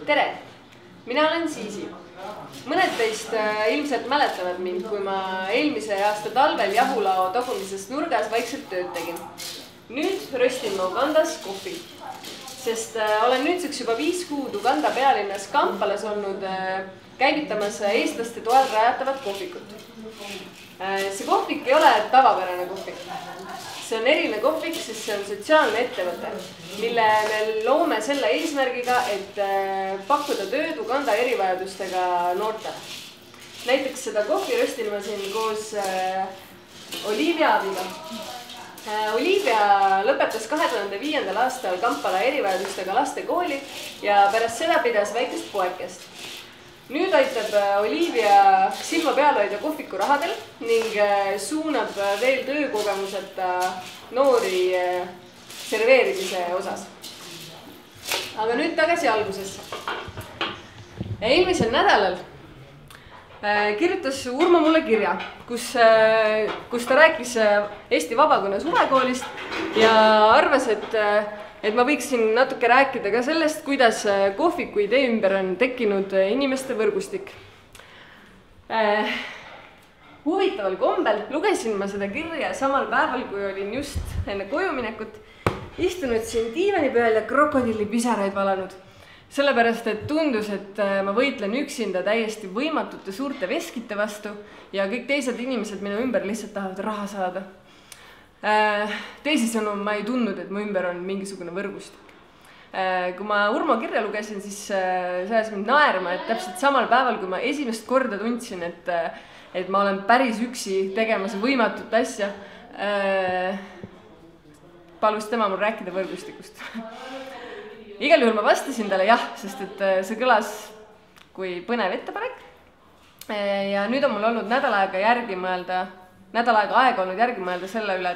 Tere! Mina olen Siisi. Mõned teist ilmselt mäletavad mind, kui ma eelmise aasta talvel jahulao tagumises nurgas vaikselt tööd tegin. Nüüd röstin ma Ugandas kohvi, sest olen nüüdseks juba 5 kuud Uganda pealinnas Kampalas olnud käivitamas eestlaste toel rajatavat kohvikut. See kohvik ei ole tavapärane kohvik. See on eriline kohvik, sest see on sotsiaalne ettevõte, mille me loome selle eesmärgiga, et pakkuda tööd Uganda erivajadustega noortele. Näiteks seda kohvi röstin ma siin koos Olivia abiga. Olivia lõpetas 2005. aastal Kampala erivajadustega laste kooli ja pärast seda pidas väikest poekest. Nüüd aitab Olivia silma peal hoida kohviku rahadel ning suunab veel töökogemuseta noori serveerimise osas. Aga nüüd tagasi algusesse. Eelmisel nädalal kirjutas Urmo mulle kirja, kus ta rääkis Eesti Vabakonna suvekoolist ja arvas, et ma võiksin natuke rääkida ka sellest, kuidas kohviku idee ümber on tekkinud inimeste võrgustik. Huvitaval kombel lugesin ma seda kirja samal päeval, kui olin just enne koju minekut, istunud siin diivani peal ja krokodillipisaraid valanud. Sellepärast, et tundus, et ma võitlen üksinda täiesti võimatute suurte veskite vastu ja kõik teised inimesed minu ümber lihtsalt tahavad raha saada. Teisisõnu ma ei tundnud, et mu ümber on mingisugune võrgustik. Kui ma Urmo kirja lugesin, siis see ajas mind naerma, et täpselt samal päeval, kui ma esimest korda tundsin, et ma olen päris üksi tegemas võimatut asja, palus tema mul rääkida võrgustikust. Igal juhul ma vastasin talle jah, sest et see kõlas kui põnev ettepanek. Ja nüüd on mul olnud nädal aega aega olnud järgi mõelda selle üle,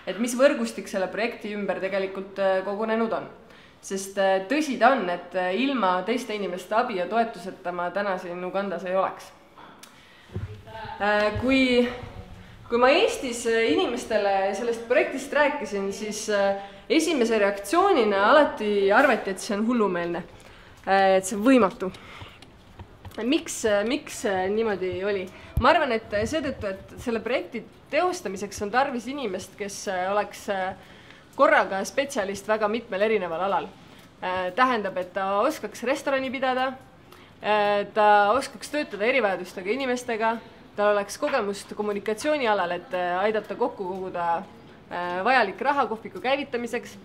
et mis võrgustik selle projekti ümber tegelikult kogunenud on. Sest tõsi ta on, et ilma teiste inimeste abi ja toetuseta ma täna siin Ugandas ei oleks. Kui ma Eestis inimestele sellest projektist rääkisin, siis esimese reaktsioonina alati arvati, et see on hullumeelne, et see on võimatu. Miks niimoodi oli? Ma arvan, et seetõttu, et selle projekti teostamiseks on tarvis inimest, kes oleks korraga spetsialist väga mitmel erineval alal. Tähendab, et ta oskaks restorani pidada, ta oskaks töötada erivajadustega inimestega, tal oleks kogemust kommunikatsiooni alal, et aidata kokku koguda vajalik raha kohviku käivitamiseks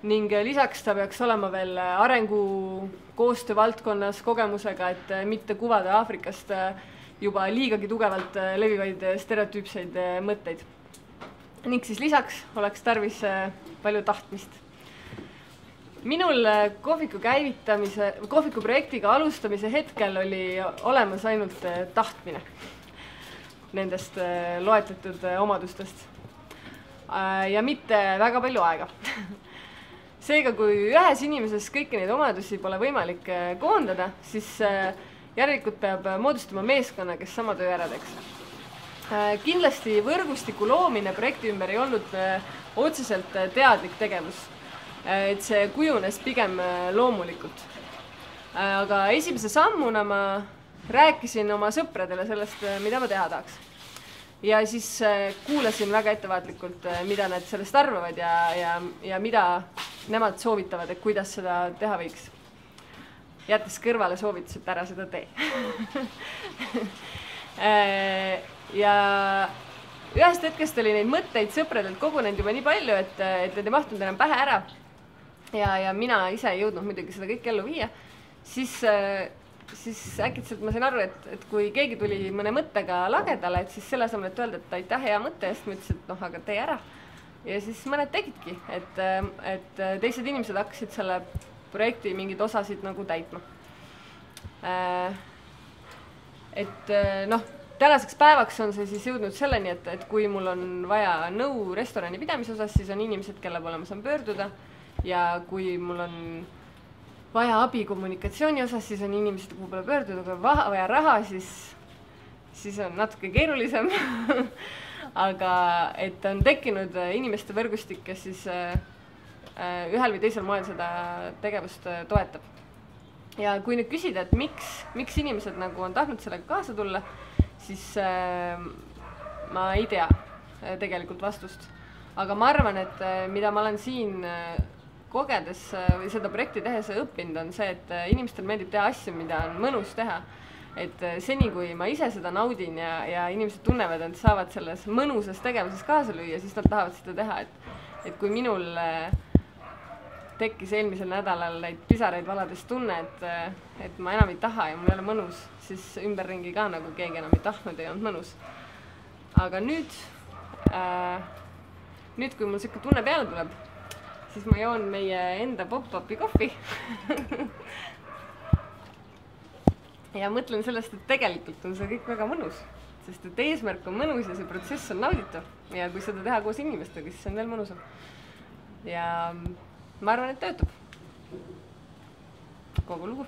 ning lisaks ta peaks olema veel arengu koostöö valdkonnas kogemusega, et mitte kuvada Aafrikast juba liigagi tugevalt levivaid stereotüüpseid mõtteid. Ning siis lisaks oleks tarvis palju tahtmist. Minul kohviku projektiga alustamise hetkel oli olemas ainult tahtmine nendest loetletud omadustest ja mitte väga palju aega. Seega, kui ühes inimeses kõiki neid omadusi pole võimalik koondada, siis järelikult peab moodustama meeskonna, kes sama töö ära teeks. Kindlasti võrgustiku loomine projekti ümber ei olnud otseselt teadlik tegevus, et see kujunes pigem loomulikult. Aga esimese sammuna ma rääkisin oma sõpradele sellest, mida ma teha tahaks. Ja siis kuulasin väga ettevaatlikult, mida nad sellest arvavad ja mida nemad soovitavad, et kuidas seda teha võiks. Jättes kõrvale soovitus, et ära seda tee. Ja ühest hetkest oli neid mõtteid sõpradelt kogunenud juba nii palju, et need ei mahtunud enam pähe ära. Ja mina ise ei jõudnud muidugi seda kõik ellu viia. Siis äkitselt ma sain aru, et kui keegi tuli mõne mõttega lagedale, et siis selle asemel, et öelda, et aitäh hea mõtte eest, ma ütlesin, et aga tee ära. Ja siis mõned tegidki, et teised inimesed hakkasid selle projekti mingid osasid nagu täitma. Tänaseks päevaks on see siis jõudnud selleni, et kui mul on vaja nõu restorani pidamise osas, siis on inimesed, kelle poole ma saan pöörduda ja kui mul on vaja abi kommunikatsiooni osas, siis on inimesed, kuhu pole pöörduda, kui vaja raha, siis on natuke keerulisem. Aga et on tekkinud inimeste võrgustik, kes siis ühel või teisel moel seda tegevust toetab. ja kui nüüd küsida, et miks inimesed nagu on tahtnud sellega kaasa tulla, siis ma ei tea tegelikult vastust. Aga ma arvan, et mida ma olen siin kogedes või seda projekti tehes õppinud, on see, et inimestel meeldib teha asju, mida on mõnus teha. Et seni, kui ma ise seda naudin ja inimesed tunnevad, et saavad selles mõnusas tegevuses kaasa lüüa, siis nad tahavad seda teha. Et kui minul tekkis eelmisel nädalal neid pisaraid valades tunne, et ma enam ei taha ja mul ei ole mõnus, siis ümberringi ka nagu keegi enam ei tahtnud, ei olnud mõnus. Aga nüüd, kui mul selline tunne peale tuleb, siis ma joon meie enda pop-upi kohvi ja mõtlen sellest, et tegelikult on see kõik väga mõnus, sest et eesmärk on mõnus ja see protsess on nauditav. Ja kui seda teha koos inimestega, siis see on veel mõnusam. Ja ma arvan, et töötab kogu lugu.